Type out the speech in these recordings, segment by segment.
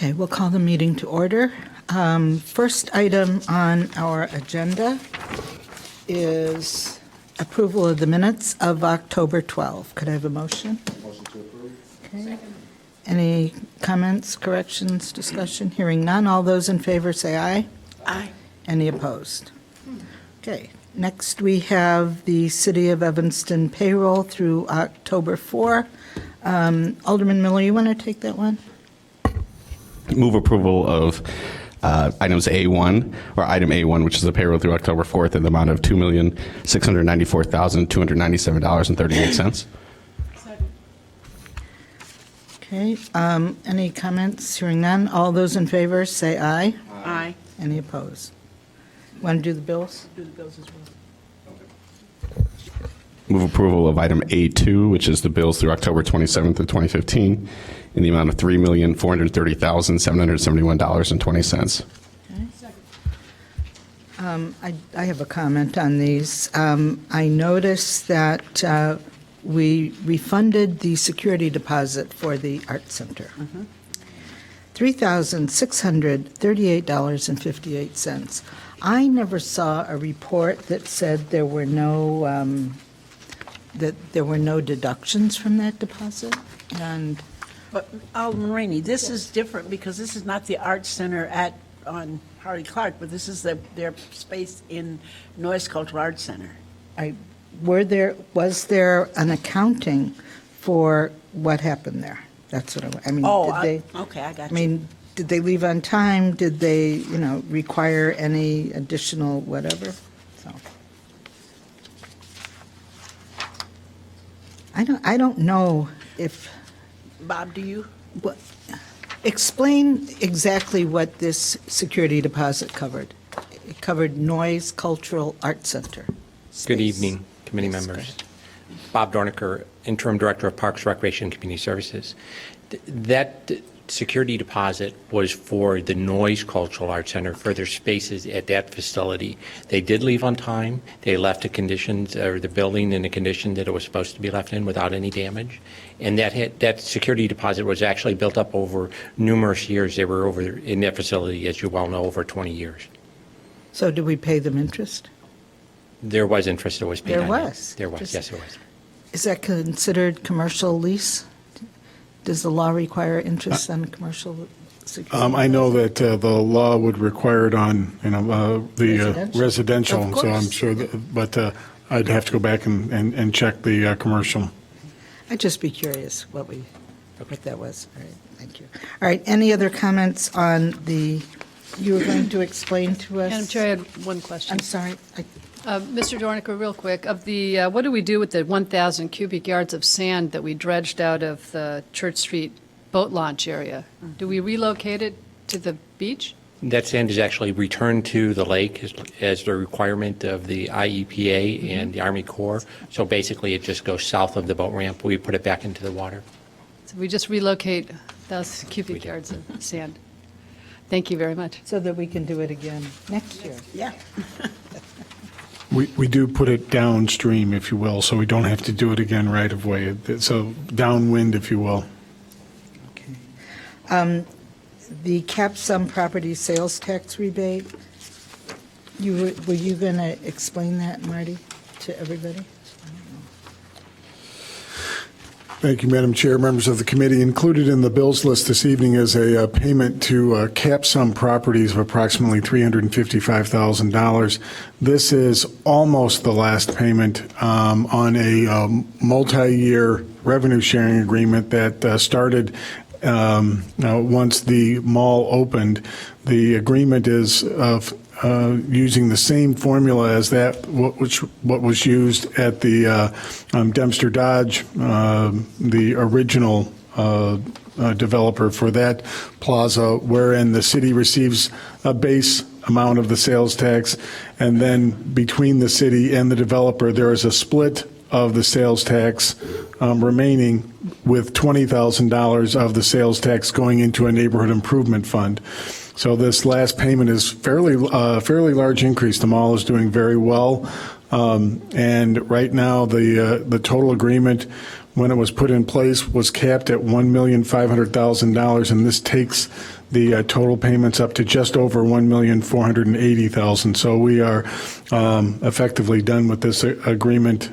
Okay, we'll call the meeting to order. First item on our agenda is approval of the minutes of October 12. Could I have a motion? Motion to approve. Okay. Any comments, corrections, discussion? Hearing none. All those in favor say aye. Aye. Any opposed? Okay. Next, we have the City of Evanston payroll through October 4. Alderman Miller, you want to take that one? Move approval of items A1, or item A1, which is the payroll through October 4th in the amount of $2,694,297.38. Okay. Any comments? Hearing none. All those in favor say aye. Aye. Any opposed? Want to do the bills? Do the bills as well. Move approval of item A2, which is the bills through October 27th of 2015 in the amount of $3,430,771.20. I have a comment on these. I noticed that we refunded the security deposit for the Art Center. $3,638.58. I never saw a report that said there were no deductions from that deposit. And But Alderman Rainey, this is different because this is not the Art Center on Harley Clark, but this is their space in Noyes Cultural Arts Center. was there an accounting for what happened there? That's what I mean. Okay, I got I you. mean, did they leave on time? Did they, require any additional whatever? So I don't know if. Bob, do you? What, explain exactly what this security deposit covered. It covered Noyes Cultural Arts Center. Good space. evening, committee Yes, members. go ahead. Bob Dornicker, Interim Director of Parks, Recreation, and Community Services. That security deposit was for the Noyes Cultural Arts Center for their spaces at that facility. They did leave on time. They left the building in the condition that it was supposed to be left in without any damage. And that security deposit was actually built up over numerous years. They were over in that facility, as you well know, over 20 years. So did we pay them interest? There was interest that was paid There on that. was? There was, Just- yes, there was. Is that considered commercial lease? Does the law require interest on commercial security? I know that the law would require it on, the residential, Of so I'm course. sure that, but I'd have to go back and check the commercial. I'd just be curious what that was. All right, thank you. All right, any other comments on you were going to explain to us? Madam Chair, I had one question. I'm sorry. Mr. Dornicker, real quick, what do we do with the 1,000 cubic yards of sand that we dredged out of the Church Street boat launch area? Do we relocate it to the beach? That sand is actually returned to the lake as the requirement of the IEPA and the Army Corps. So basically, it just goes south of the boat ramp. We put it back into the water. So we just relocate 1,000 cubic yards of sand. Thank you very much. So that we can do it again next year. Yeah. We do put it downstream, if you will, so we don't have to do it again right of way. So downwind, if you will. Okay. The cap sum property sales tax rebate, were you going to explain that, Marty, to everybody? Thank you, Madam Chair, members of the committee. Included in the bills list this evening is a payment to cap sum properties of approximately $355,000. This is almost the last payment on a multi-year revenue sharing agreement that started once the mall opened. The agreement is of using the same formula as that, what was used at the Dempster Dodge, the original developer for that plaza, wherein the city receives a base amount of the sales tax, and then between the city and the developer, there is a split of the sales tax remaining, with $20,000 of the sales tax going into a neighborhood improvement fund. So this last payment is fairly large increase. The mall is doing very well, and right now the total agreement, when it was put in place, was capped at $1,500,000, and this takes the total payments up to just over $1,480,000. So we are effectively done with this agreement.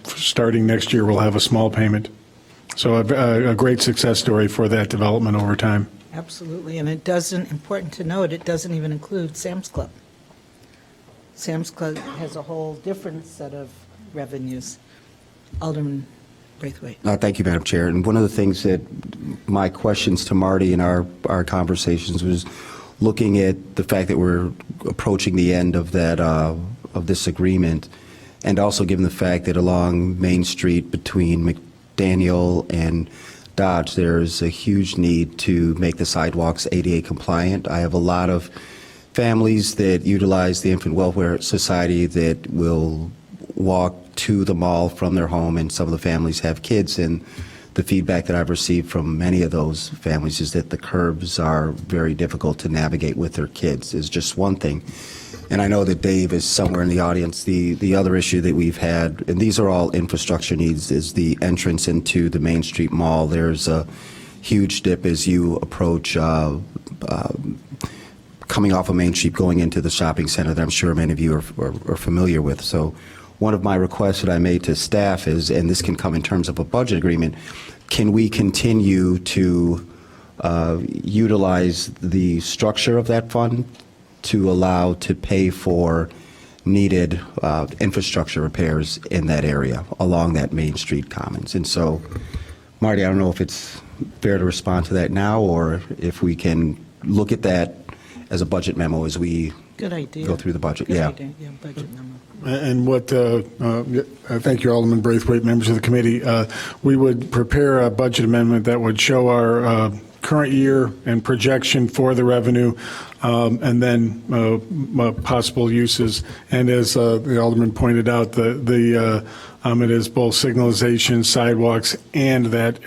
Starting next year, we'll have a small payment. So a great success story for that development over time. Absolutely, and it doesn't, important to note, it doesn't even include Sam's Club. Sam's Club has a whole different set of revenues. Alderman Braithwaite. Thank you, Madam Chair. And one of the things that my questions to Marty in our conversations was looking at the fact that we're approaching the end of that of this agreement, and also given the fact that along Main Street between McDaniel and Dodge, there's a huge need to make the sidewalks ADA compliant. I have a lot of families that utilize the Infant Welfare Society that will walk to the mall from their home, and some of the families have kids, and the feedback that I've received from many of those families is that the curbs are very difficult to navigate with their kids, is just one thing. And I know that Dave is somewhere in the audience. The other issue that we've had, and these are all infrastructure needs, is the entrance into the Main Street Mall. There's a huge dip as you approach coming off of Main Street going into the shopping center that I'm sure many of you are familiar with. So one of my requests that I made to staff is, and this can come in terms of a budget agreement, can we continue to utilize the structure of that fund to allow to pay for needed infrastructure repairs in that area along that Main Street Commons? And so, Marty, I don't know if it's fair to respond to that now, or if we can look at that as a budget memo as we Good idea. go through the budget. Good Yeah. idea. Yeah, budget memo. And what, thank you, Alderman Braithwaite, members of the committee. We would prepare a budget amendment that would show our current year and projection for the revenue, and then possible uses. And as the Alderman pointed out, it is both signalization, sidewalks, and that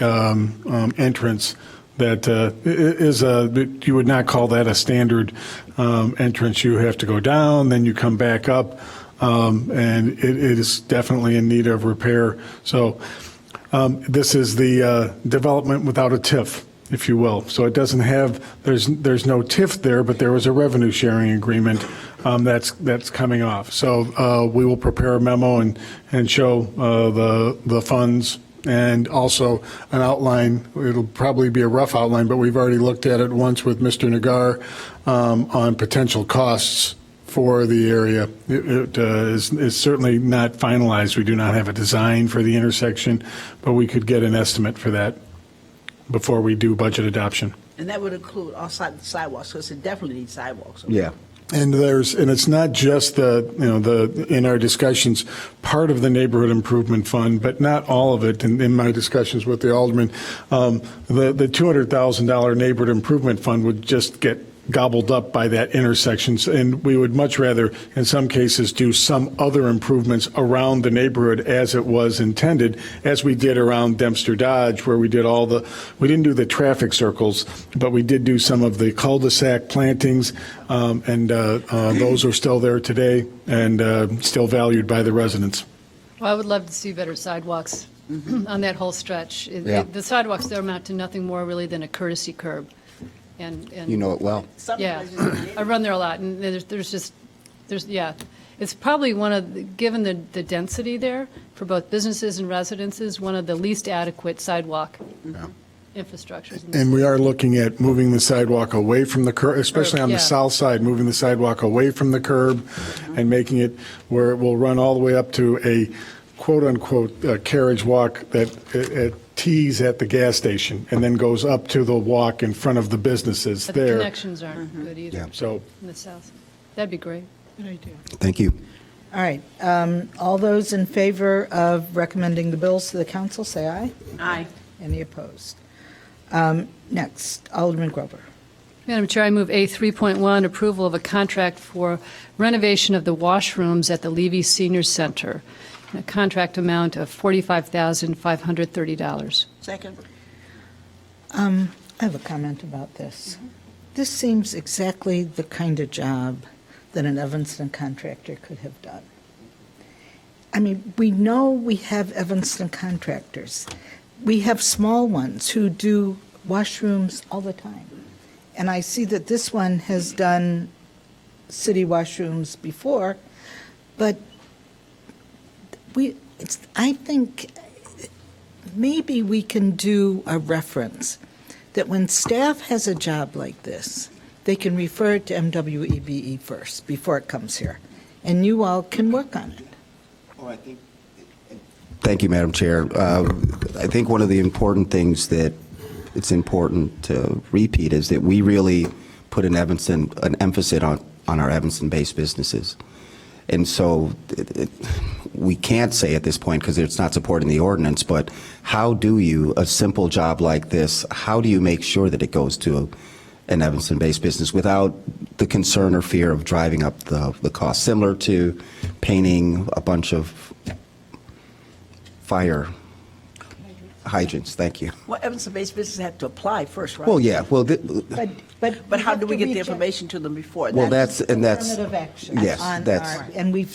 entrance that you would not call that a standard entrance. You have to go down, then you come back up, and it is definitely in need of repair. So this is the development without a TIF, if you will. So it doesn't have, there's no TIF there, but there was a revenue sharing agreement that's coming off. So we will prepare a memo and show the funds, and also an outline. It'll probably be a rough outline, but we've already looked at it once with Mr. Nagar on potential costs for the area. It is certainly not finalized. We do not have a design for the intersection, but we could get an estimate for that before we do budget adoption. And that would include all sidewalks, because it definitely needs sidewalks. Yeah. And it's not just in our discussions, part of the neighborhood improvement fund, but not all of it. And in my discussions with the alderman, the $200,000 neighborhood improvement fund would just get gobbled up by that intersections, and we would much rather, in some cases, do some other improvements around the neighborhood as it was intended, as we did around Dempster Dodge, where we didn't do the traffic circles, but we did do some of the cul-de-sac plantings, and those are still there today and still valued by the residents. Well, I would love to see better sidewalks on that whole stretch. Yeah. The sidewalks there amount to nothing more really than a courtesy curb. And You know it well. Some yeah, places- I run there a lot, and it's probably given the density there for both businesses and residences, one of the least adequate sidewalk infrastructures. in the And we are looking at moving the sidewalk away from the curb, especially on the Yeah. south side, moving the sidewalk away from the curb and making it where it will run all the way up to a quote-unquote carriage walk that it tees at the gas station and then goes up to the walk in front of the businesses But the there. connections aren't good either Yeah. So in the south. That'd be great. Good idea. Thank you. All right, all those in favor of recommending the bills to the council, say aye. Aye. Any opposed? Next, Alderman Grover. Madam Chair, I move A 3.1, approval of a contract for renovation of the washrooms at the Levy Senior Center, a contract amount of $45,530. Second. I have a comment about this. This seems exactly the kind of job that an Evanston contractor could have done. I mean, we know we have Evanston contractors. We have small ones who do washrooms all the time. And I see that this one has done city washrooms before, but I think maybe we can do a reference that when staff has a job like this, they can refer it to MWEBE first before it comes here, and you all can work on it. Thank you, Madam Chair. I think one of the important things that it's important to repeat is that we really put an emphasis on our Evanston-based businesses. And so we can't say at this point, because it's not supporting the ordinance, but how do you, a simple job like this, how do you make sure that it goes to an Evanston-based business without the concern or fear of driving up the cost, similar to painting a bunch of fire hydrants? Thank you. Well, Evanston-based businesses have to apply first, right? Well, yeah, well, But how do we get the information to them before? well, that's Affirmative action. yes, on that's- our- And we've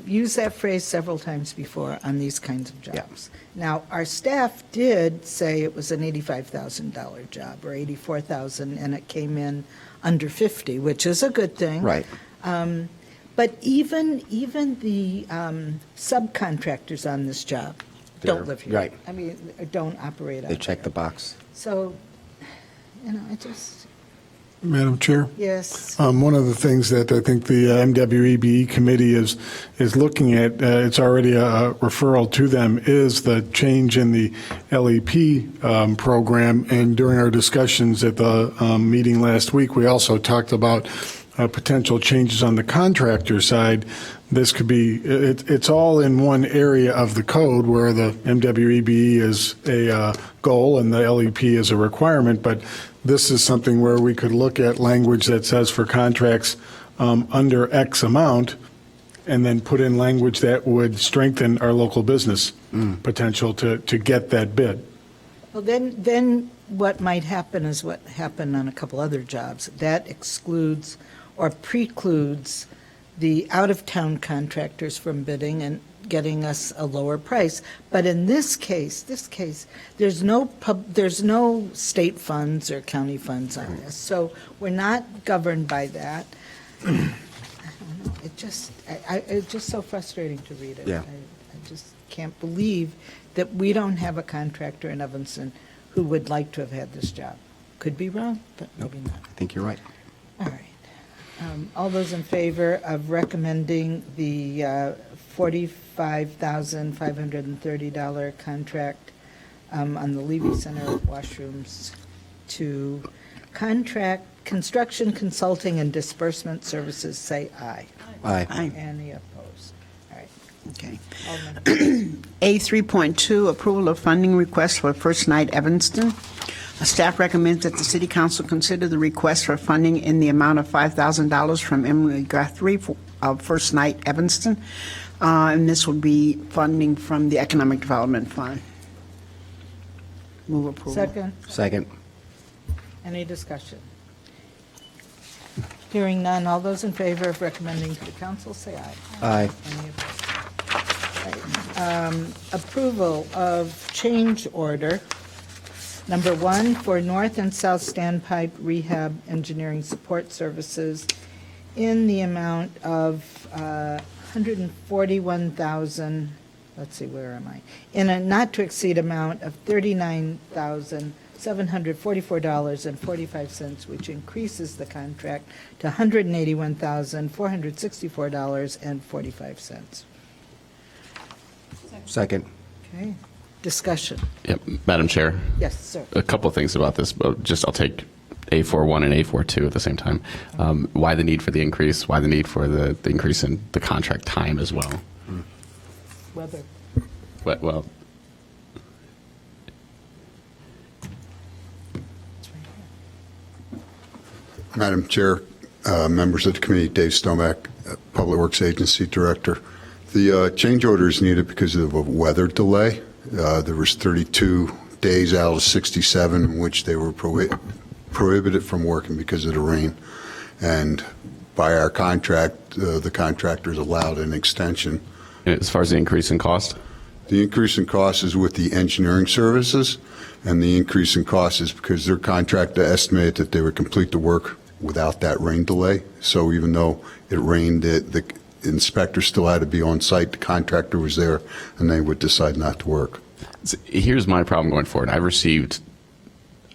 used that phrase several times before on these kinds of jobs. Now, our staff did say it was an $85,000 job, or $84,000, and it came in under 50, which is a good thing. right. But even the subcontractors on this job They're- don't live here. right. I mean, don't operate out They check the there. box. So, I just, Madam Chair? yes. One of the things that I think the MWEBE committee is looking at, it's already a referral to them, is the change in the LEP program. And during our discussions at the meeting last week, we also talked about potential changes on the contractor side. This could be, it's all in one area of the code where the MWEBE is a goal and the LEP is a requirement, but this is something where we could look at language that says for contracts under X amount, and then put in language that would strengthen our local business potential to get that bid. Well, then what might happen is what happened on a couple other jobs. That excludes or precludes the out-of-town contractors from bidding and getting us a lower price. But in this case, there's no state funds or county funds on this. So we're not governed by that. I don't know, it's just so frustrating to read it. Yeah. I just can't believe that we don't have a contractor in Evanston who would like to have had this job. Could be wrong, but maybe not. I think you're right. All right. All those in favor of recommending the $45,530 contract on the Levy Center washrooms to contract construction, consulting, and disbursement services, say aye. Aye. Aye. Any opposed? All right. Okay. Alderman. A 3.2, approval of funding request for First Night Evanston. Staff recommends that the City Council consider the request for funding in the amount of $5,000 from Emily Guthrie of First Night Evanston, and this would be funding from the Economic Development Fund. Move approval. Second, Second. any discussion? Hearing none, all those in favor of recommending to the council, say aye. Aye. Any opposed? All right. Approval of change order number 1 for North and South Standpipe Rehab Engineering Support Services in the amount of $141,000, let's see, where am I? In a not-to-exceed amount of $39,744.45, which increases the contract to $181,464.45. Second. Okay, discussion. Yep, Madam Chair, Yes, sir. a couple of things about this, but I'll take A41 and A42 at the same time. Why the need for the increase? Why the need for the increase in the contract time as well? Weather. Well, Madam Chair, members of the committee, Dave Stomack, Public Works Agency Director. The change order is needed because of a weather delay. There was 32 days out of 67 in which they were prohibited from working because of the rain. And by our contract, the contractors allowed an extension. as far as the increase in cost? The increase in cost is with the engineering services, and the increase in cost is because their contractor estimated that they would complete the work without that rain delay. So even though it rained, the inspector still had to be on site, the contractor was there, and they would decide not to work. Here's my problem going forward. I've received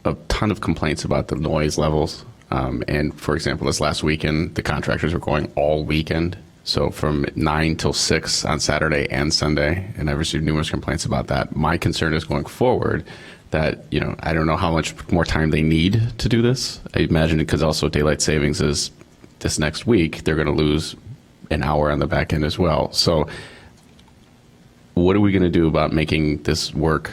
a ton of complaints about the noise levels. And for example, this last weekend, the contractors were going all weekend. So from 9 till 6 on Saturday and Sunday. And I've received numerous complaints about that. My concern is going forward that, I don't know how much more time they need to do this. I imagine because also daylight savings is this next week, they're going to lose an hour on the back end as well. So what are we going to do about making this work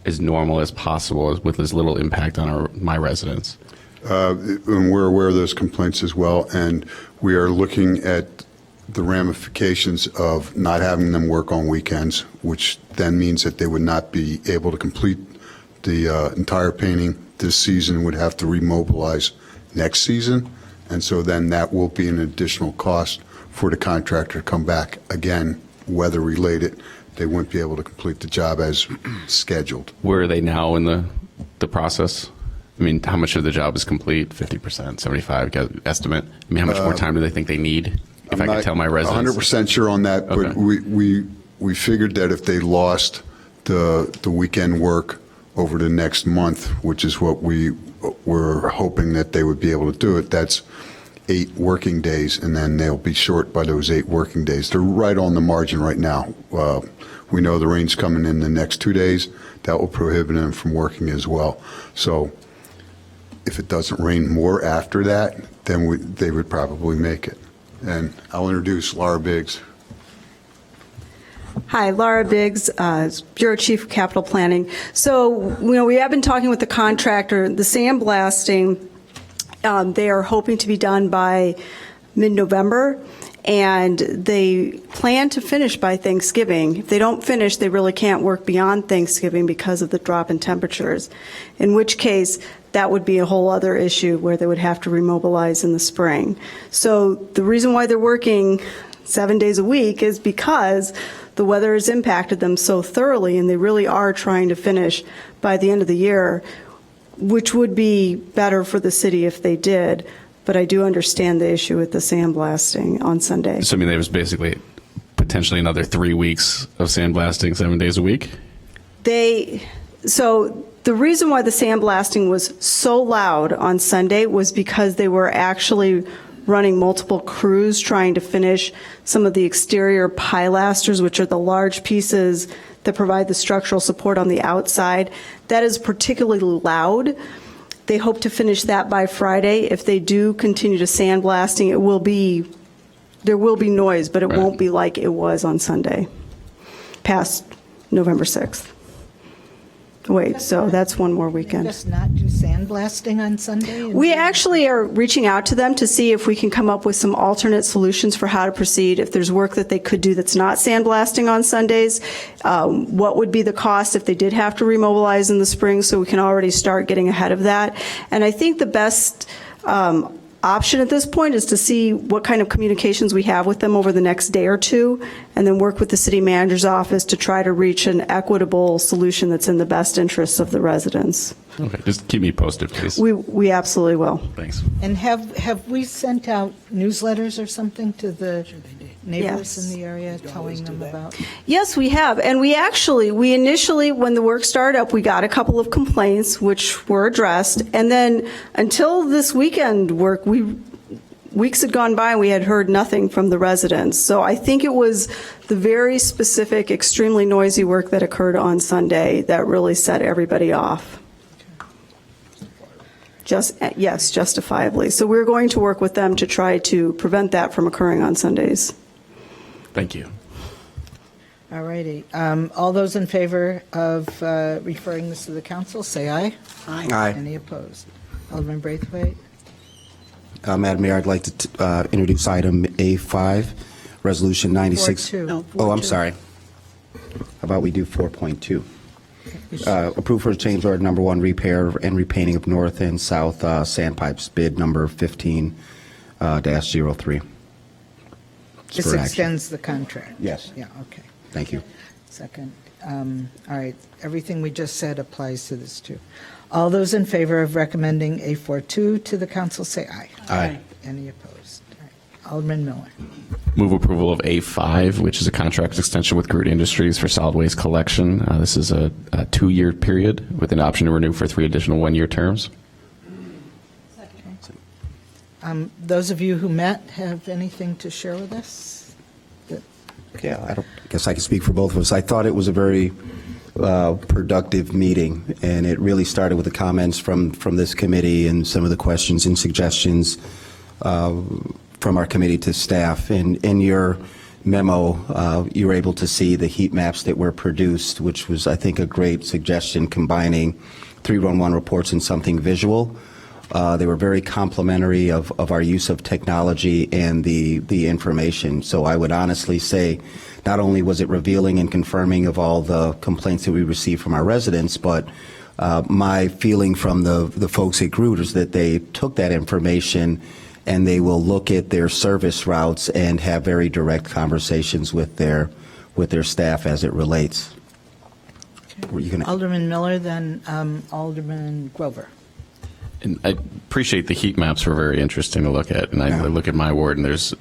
as normal as possible with as little impact on my residents? And we're aware of those complaints as well, and we are looking at the ramifications of not having them work on weekends, which then means that they would not be able to complete the entire painting this season, would have to remobilize next season, and so then that will be an additional cost for the contractor to come back again, weather-related. They wouldn't be able to complete the job as scheduled. Where are they now in the process? I mean, how much of the job is complete? 50%, 75 estimate? I mean, how much more time do they think they need? If I could tell my residents. 100% sure on that, but Okay. we figured that if they lost the weekend work over the next month, which is what we were hoping that they would be able to do it, that's 8 working days, and then they'll be short by those 8 working days. They're right on the margin right now. We know the rain's coming in the next 2 days. That will prohibit them from working as well. So if it doesn't rain more after that, then they would probably make it. And I'll introduce Laura Biggs. Hi, Laura Biggs, Bureau Chief of Capital Planning. So, we have been talking with the contractor. The sandblasting, they are hoping to be done by mid-November, and they plan to finish by Thanksgiving. If they don't finish, they really can't work beyond Thanksgiving because of the drop in temperatures, in which case that would be a whole other issue where they would have to remobilize in the spring. So the reason why they're working 7 days a week is because the weather has impacted them so thoroughly, and they really are trying to finish by the end of the year, which would be better for the city if they did. But I do understand the issue with the sandblasting on Sunday. So, I mean, there was basically potentially another 3 weeks of sandblasting 7 days a week? So the reason why the sandblasting was so loud on Sunday was because they were actually running multiple crews trying to finish some of the exterior pilasters, which are the large pieces that provide the structural support on the outside. That is particularly loud. They hope to finish that by Friday. If they do continue to sandblasting, there will be noise, but it Right. won't be like it was on Sunday, past November 6th. Wait, so that's one more weekend. Just not do sandblasting on Sunday? We actually are reaching out to them to see if we can come up with some alternate solutions for how to proceed. If there's work that they could do that's not sandblasting on Sundays, what would be the cost if they did have to remobilize in the spring, so we can already start getting ahead of that. And I think the best option at this point is to see what kind of communications we have with them over the next day or two, and then work with the city manager's office to try to reach an equitable solution that's in the best interests of the residents. Okay, just keep me posted, please. We absolutely will. Thanks. And have we sent out newsletters or something to the neighbors Yes. in the area, telling them about? Yes, we have. And we initially, when the work started up, we got a couple of complaints, which were addressed. And then until this weekend work, weeks had gone by and we had heard nothing from the residents. So I think it was the very specific, extremely noisy work that occurred on Sunday that really set everybody off. Yes, justifiably. So we're going to work with them to try to prevent that from occurring on Sundays. Thank you. All righty. All those in favor of referring this to the council, say aye. Aye. Any opposed? Alderman Braithwaite? Madam Mayor, I'd like to introduce item A5, Resolution 96. 4.2. No. Oh, I'm sorry. How about we do 4.2? Approve for change order number 1, repair and repainting of north and south sand pipes, bid number 15-03. This for action. extends the contract? Yes. Yeah, okay. Thank you. Second. All right, everything we just said applies to this too. All those in favor of recommending A42 to the council, say aye. Aye. Any opposed? All right. Alderman Miller. Move approval of A5, which is a contract extension with Groot Industries for solid waste collection. This is a 2-year period with an option to renew for 3 additional 1-year terms. Those of you who met have anything to share with us? Yeah, I guess I can speak for both of us. I thought it was a very productive meeting, and it really started with the comments from this committee and some of the questions and suggestions from our committee to staff. In your memo, you were able to see the heat maps that were produced, which was, I think, a great suggestion, combining 311 reports and something visual. They were very complimentary of our use of technology and the information. So I would honestly say not only was it revealing and confirming of all the complaints that we received from our residents, but my feeling from the folks at Groot is that they took that information and they will look at their service routes and have very direct conversations with their staff as it relates. Were you gonna- Alderman Miller, then Alderman Grover. And I appreciate the heat maps were very interesting to look at. And I look at my ward, and there's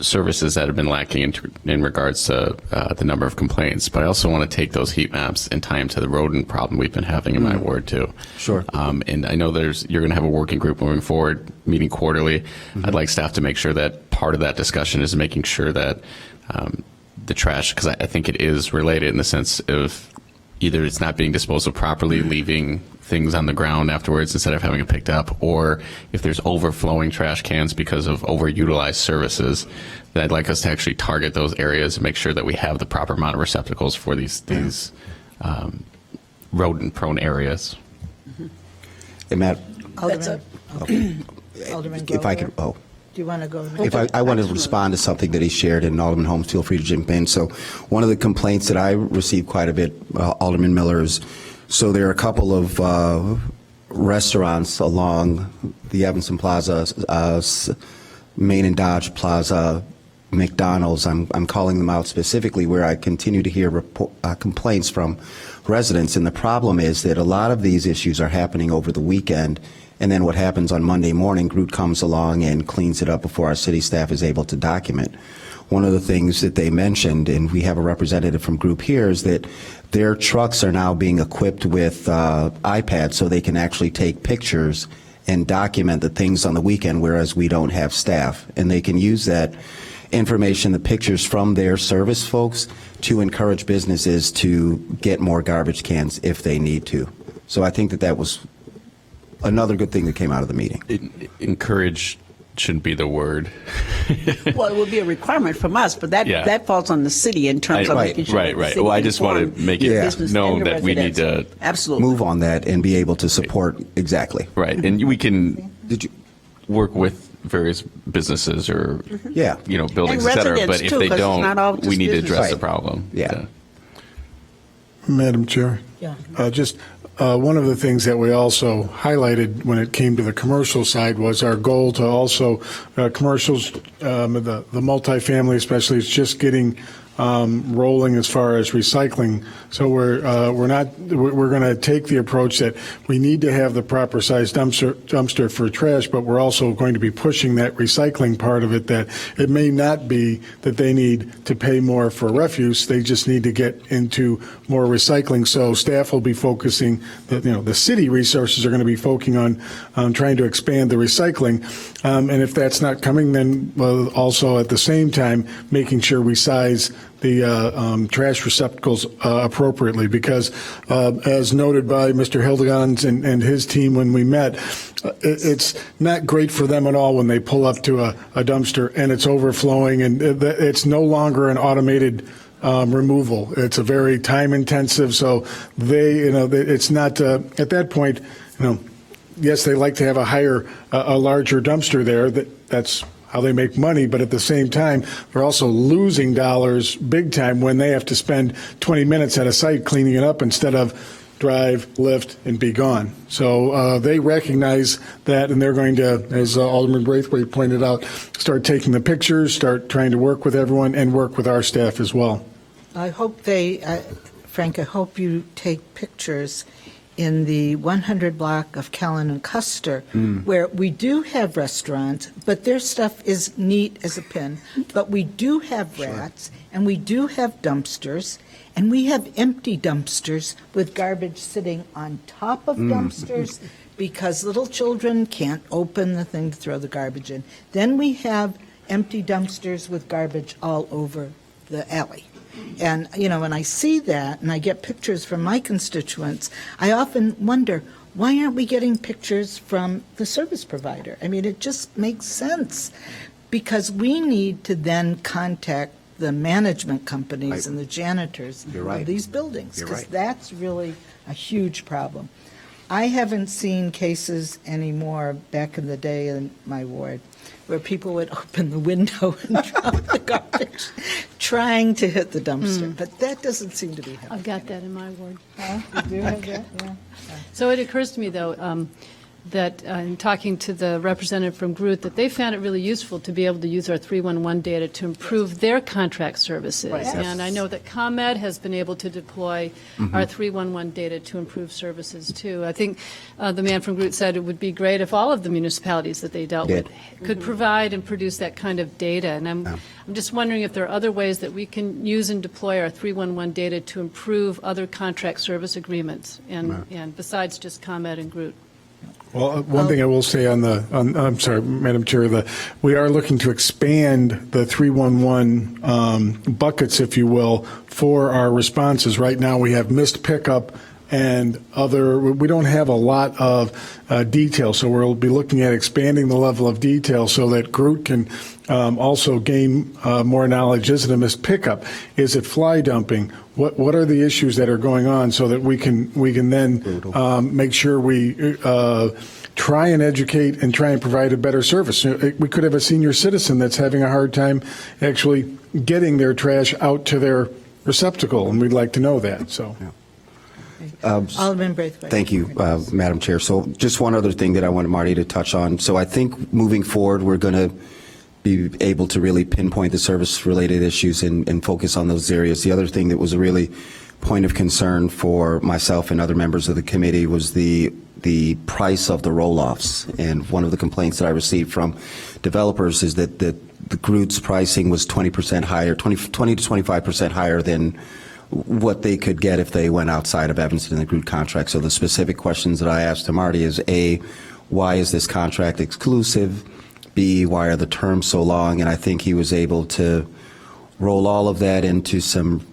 services that have been lacking in regards to the number of complaints. But I also want to take those heat maps and tie them to the rodent problem we've been having in my ward too. Sure. And I know you're going to have a working group moving forward, meeting quarterly. I'd like staff to make sure that part of that discussion is making sure that the trash, because I think it is related in the sense of either it's not being disposed of properly, leaving things on the ground afterwards instead of having it picked up, or if there's overflowing trash cans because of overutilized services, then I'd like us to actually target those areas and make sure that we have the proper amount of receptacles for these rodent-prone areas. And Matt, Alderman Alderman Grover. if I could, Do you want to go? If I want to respond to something that he shared, and Alderman Holmes, feel free to jump in. So one of the complaints that I received quite a bit, Alderman Miller, is so there are a couple of restaurants along the Evanston Plaza, Main and Dodge Plaza, McDonald's. I'm calling them out specifically where I continue to hear complaints from residents. And the problem is that a lot of these issues are happening over the weekend. And then what happens on Monday morning, Groot comes along and cleans it up before our city staff is able to document. One of the things that they mentioned, and we have a representative from Group here, is that their trucks are now being equipped with iPads so they can actually take pictures and document the things on the weekend, whereas we don't have staff. And they can use that information, the pictures from their service folks, to encourage businesses to get more garbage cans if they need to. So I think that was another good thing that came out of the meeting. Encourage shouldn't be the word. Well, it would be a requirement from us, but Yeah. that falls on the city in terms of making sure that the Right. city Well, I just want informed to make the it business known and the that we need to, residents. Absolutely. Move on that and be able to support exactly. right, and we can Did you? work with various businesses or, Yeah. buildings, And et cetera, residents, but if too, they 'cause it's not all don't, just we need to business. address the Right. problem. Yeah. Madam Chair? Yeah. Just one of the things that we also highlighted when it came to the commercial side was our goal to also, commercials, the multifamily especially, is just getting rolling as far as recycling. So we're going to take the approach that we need to have the proper size dumpster for trash, but we're also going to be pushing that recycling part of it, that it may not be that they need to pay more for refuse. They just need to get into more recycling. So staff will be focusing, the city resources are going to be focusing on trying to expand the recycling. And if that's not coming, then also at the same time, making sure we size the trash receptacles appropriately, because as noted by Mr. Hildegans and his team when we met, it's not great for them at all when they pull up to a dumpster and it's overflowing, and it's no longer an automated removal. It's a very time intensive, so it's not at that point, yes, they like to have a larger dumpster there. That's how they make money, but at the same time, they're also losing dollars big time when they have to spend 20 minutes at a site cleaning it up instead of drive, lift, and be gone. So they recognize that, and they're going to, as Alderman Braithwaite pointed out, start taking the pictures, start trying to work with everyone, and work with our staff as well. I hope Frank, I hope you take pictures in the 100 block of Callan and Custer, where we do have restaurants, but their stuff is neat as a pin. But we do have rats, and we do have dumpsters, and we have empty dumpsters with garbage sitting on top of dumpsters because little children can't open the thing to throw the garbage in. Then we have empty dumpsters with garbage all over the alley. And, when I see that and I get pictures from my constituents, I often wonder, why aren't we getting pictures from the service provider? I mean, it just makes sense because we need to then contact the management companies and the janitors of these buildings because that's really a huge problem. I haven't seen cases anymore back in the day in my ward where people would open the window and drop the garbage trying to hit the dumpster, but that doesn't seem to be happening. I've got that in my ward. You do have that? Yeah. So it occurs to me, though, that in talking to the representative from Groot, that they found it really useful to be able to use our 311 data to improve their contract services. Right. And I know that ComEd has been able to deploy our 311 data to improve services, too. I think the man from Groot said it would be great if all of the municipalities that they dealt with could provide and produce that kind of data. And I'm just wondering if there are other ways that we can use and deploy our 311 data to improve other contract service agreements, and besides just ComEd and Groot. Well, one thing I will say I'm sorry, Madam Chair, we are looking to expand the 311 buckets, if you will, for our responses. Right now, we have missed pickup and we don't have a lot of detail, so we'll be looking at expanding the level of detail so that Groot can also gain more knowledge. Is it a missed pickup? Is it fly dumping? What are the issues that are going on so that we can then make sure we try and educate and try and provide a better service. We could have a senior citizen that's having a hard time actually getting their trash out to their receptacle, and we'd like to know that. So. Alderman Braithwaite. Thank you, Madam Chair. So just one other thing that I wanted Marty to touch on. So I think moving forward, we're going to be able to really pinpoint the service-related issues and focus on those areas. The other thing that was a really point of concern for myself and other members of the committee was the price of the roll-offs. And one of the complaints that I received from developers is that the Groot's pricing was 20% higher, 20 to 25% higher than what they could get if they went outside of Evanston in the Groot contract. So the specific questions that I asked to Marty is, A, why is this contract exclusive? B, why are the terms so long? And I think he was able to roll all of that into some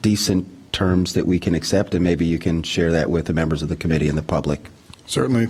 decent terms that we can accept, and maybe you can share that with the members of the committee and the public. Certainly.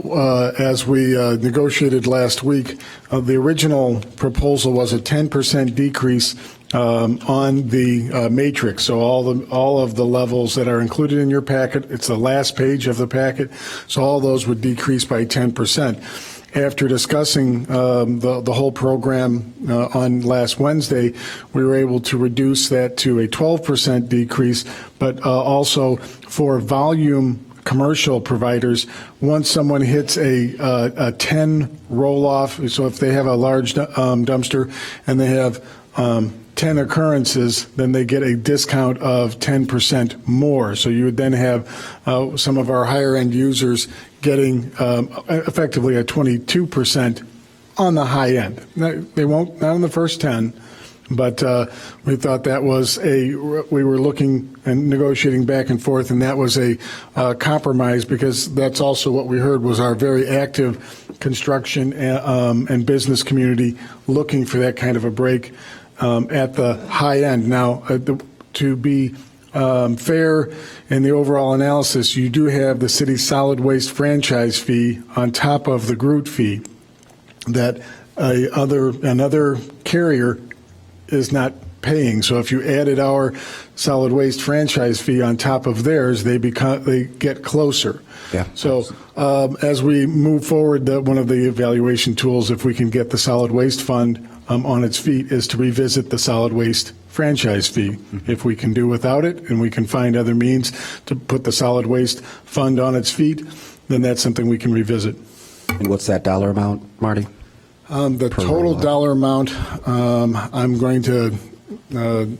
As we negotiated last week, the original proposal was a 10% decrease on the matrix. So all of the levels that are included in your packet, it's the last page of the packet, so all those would decrease by 10%. After discussing the whole program on last Wednesday, we were able to reduce that to a 12% decrease, but also for volume commercial providers, once someone hits a 10 roll-off, so if they have a large dumpster and they have 10 occurrences, then they get a discount of 10% more. So you would then have some of our higher-end users getting effectively a 22% on the high end. They won't, not in the first 10, but we thought that was we were looking and negotiating back and forth, and that was a compromise, because that's also what we heard was our very active construction and business community looking for that kind of a break at the high end. Now, to be fair in the overall analysis, you do have the city's solid waste franchise fee on top of the Groot fee that another carrier is not paying. So if you added our solid waste franchise fee on top of theirs, they get closer. Yeah. So as we move forward, one of the evaluation tools, if we can get the solid waste fund on its feet is to revisit the solid waste franchise fee. If we can do without it and we can find other means to put the solid waste fund on its feet, then that's something we can revisit. And what's that dollar amount, Marty? The Per total lot. dollar amount, I'm going to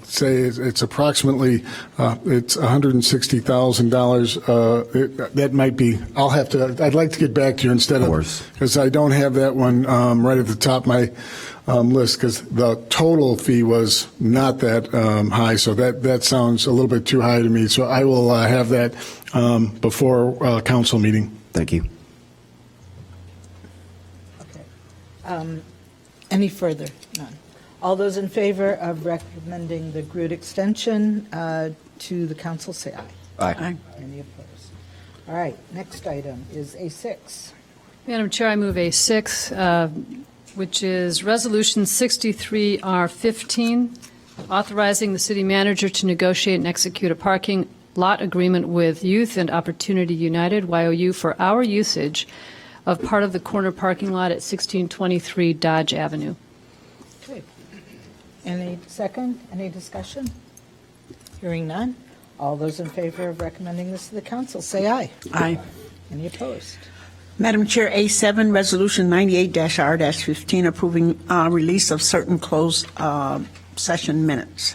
say it's approximately, it's $160,000. That might be, I'd like to get back to you instead of, course. because I don't have that one right at the top of my list, because the total fee was not that high, so that sounds a little bit too high to me. So I will have that before council meeting. Thank you. Any further? None. All those in favor of recommending the Groot extension to the council, say aye. Aye. Any opposed? All right, next item is A6. Madam Chair, I move A6, which is Resolution 63R15, authorizing the city manager to negotiate and execute a parking lot agreement with Youth and Opportunity United, YOU, for our usage of part of the corner parking lot at 1623 Dodge Avenue. Okay. Any second? Any discussion? Hearing none. All those in favor of recommending this to the council, say aye. Aye. Any opposed? Madam Chair, A7, Resolution 98-R-15, approving release of certain closed session minutes.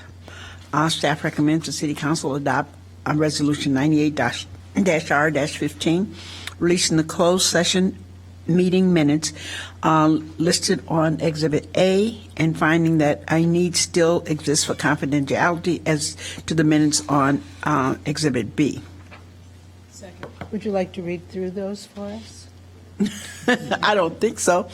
Staff recommends the City Council adopt Resolution 98-R-15, releasing the closed session meeting minutes listed on Exhibit A and finding that a need still exists for confidentiality as to the minutes on Exhibit B. Would you like to read through those for us? I don't think so.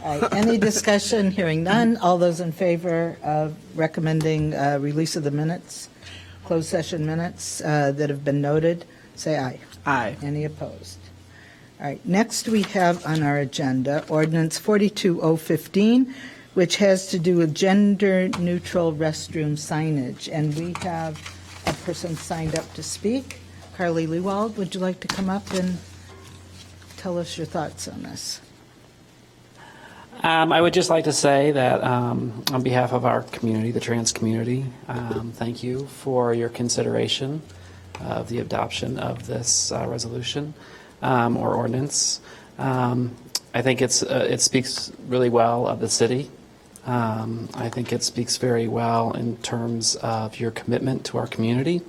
All right, any discussion? Hearing none. All those in favor of recommending release of the minutes, closed session minutes that have been noted, say aye. Aye. Any opposed? All right, next we have on our agenda ordinance 42015, which has to do with gender-neutral restroom signage. And we have a person signed up to speak. Carly Lewald, would you like to come up and tell us your thoughts on this? I would just like to say that on behalf of our community, the trans community, thank you for your consideration of the adoption of this resolution or ordinance. I think it speaks really well of the city. I think it speaks very well in terms of your commitment to our community.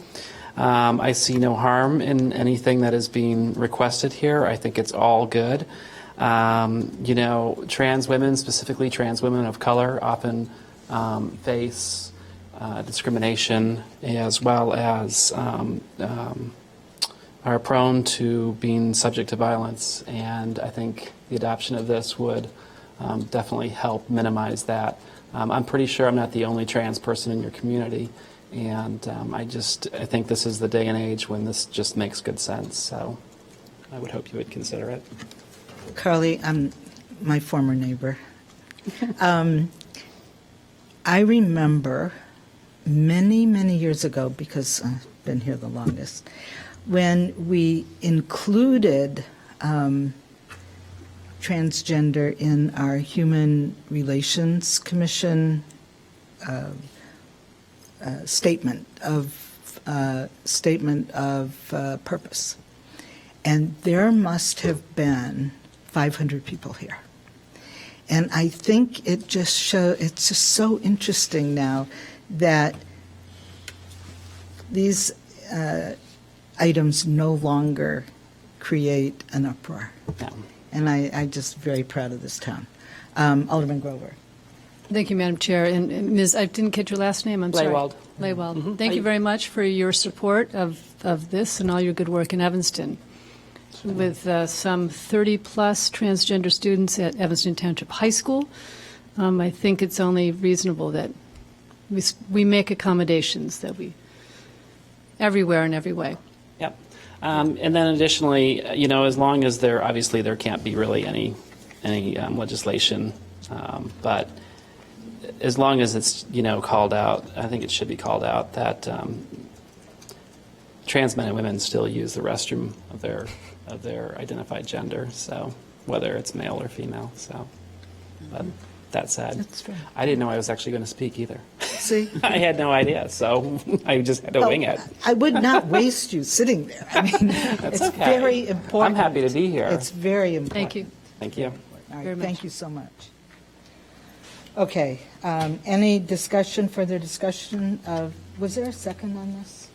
I see no harm in anything that is being requested here. I think it's all good. You know, trans women, specifically trans women of color, often face discrimination as well as are prone to being subject to violence. And I think the adoption of this would definitely help minimize that. I'm pretty sure I'm not the only trans person in your community. And I think this is the day and age when this just makes good sense. So I would hope you would consider it. Carly, I'm my former neighbor. I remember many, many years ago, because I've been here the longest, when we included transgender in our Human Relations Commission statement of purpose. And there must have been 500 people here. And I think it's just so interesting now that these items no longer create an uproar. Yeah. And I'm just very proud of this town. Alderman Grover. Thank you, Madam Chair. And Ms., I didn't get your last name, I'm sorry. Laywald. Laywald. Thank you very much for your support of this and all your good work in Evanston. With some 30-plus transgender students at Evanston Township High School, I think it's only reasonable that we make accommodations that we, everywhere in every way. Yep. And then additionally, you know, as long as there can't be really any legislation, but as long as it's, you know, called out, I think it should be called out that trans men and women still use the restroom of their identified gender, so whether it's male or female. So But that said, That's fair. I didn't know I was actually going to speak either. See? I had no idea, so I just had to wing it. I would not waste you sitting there. I mean, it's okay. very important. I'm happy to be here. It's very important. Thank you. Thank you. All right, very much. thank you so much. Okay, any discussion, further discussion of, was there a second on this?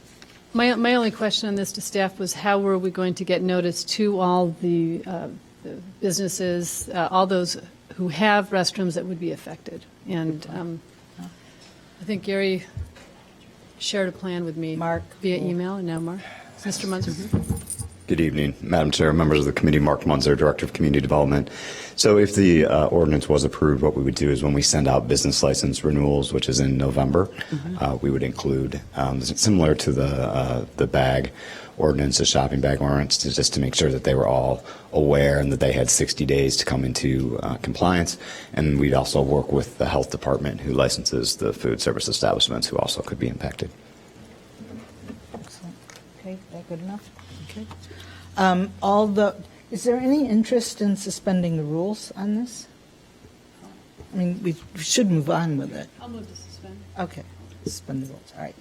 My only question on this to staff was how were we going to get notice to all the businesses, all those who have restrooms that would be affected? And I think Gary shared a plan with me. Mark. Via email, and now Mark. Mr. Munzer. Good evening, Madam Chair, members of the committee. Mark Munzer, Director of Community Development. So if the ordinance was approved, what we would do is when we send out business license renewals, which is in November, we would include, similar to the bag ordinance, the shopping bag ordinance, just to make sure that they were all aware and that they had 60 days to come into compliance. And we'd also work with the health department who licenses the food service establishments who also could be impacted. Excellent. Okay, is that good enough? Okay. Is there any interest in suspending the rules on this? I mean, we should move on with it. I'll move to suspend. Okay, suspend the rules, all right.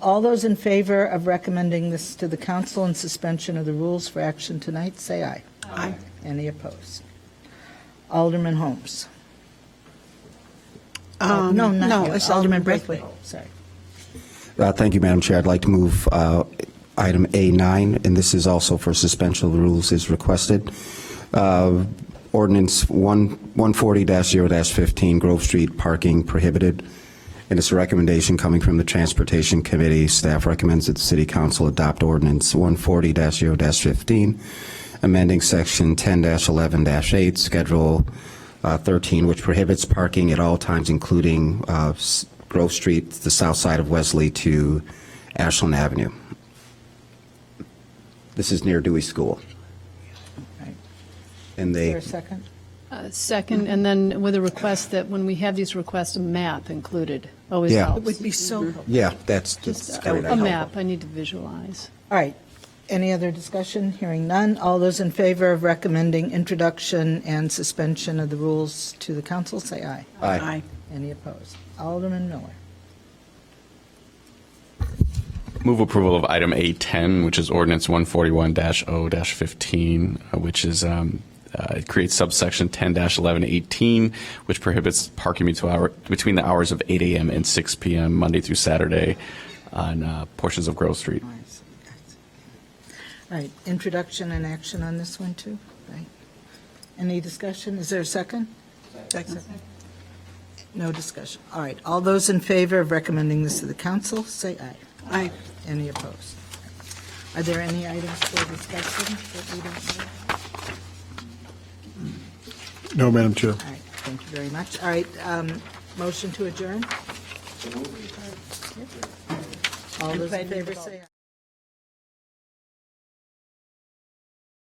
All those in favor of recommending this to the council and suspension of the rules for action tonight, say aye. Aye. Any opposed? Alderman Holmes. No, not no, you. it's Alderman Braithwaite. Sorry. Thank you, Madam Chair. I'd like to move item A9, and this is also for suspension of the rules as requested. Ordinance 140-0-15, Grove Street parking prohibited. And it's a recommendation coming from the Transportation Committee. Staff recommends that the City Council adopt Ordinance 140-0-15, amending Section 10-11-8, Schedule 13, which prohibits parking at all times, including Grove Street, the south side of Wesley, to Ashland Avenue. This is near Dewey School. Right. And Is there they, a second? Second, and then with a request that when we have these requests, a map included always Yeah. helps. It would be so helpful. yeah, that's Just great. a map, I need to visualize. All right. Any other discussion? Hearing none. All those in favor of recommending introduction and suspension of the rules to the council, say aye. Aye. Any opposed? Alderman Miller. Move approval of item A10, which is ordinance 141-0-15, which is it creates subsection 10-11-18, which prohibits parking between the hours of 8 a.m. and 6 p.m. Monday through Saturday on portions of Grove Street. All right, introduction and action on this one, too, right? Any discussion? Is there a second? Second. No discussion. All right, all those in favor of recommending this to the council, say aye. Aye. Any opposed? Are there any items for discussion that we don't know? No, Madam Chair. All right, thank you very much. All right, motion to adjourn? All those in favor say aye.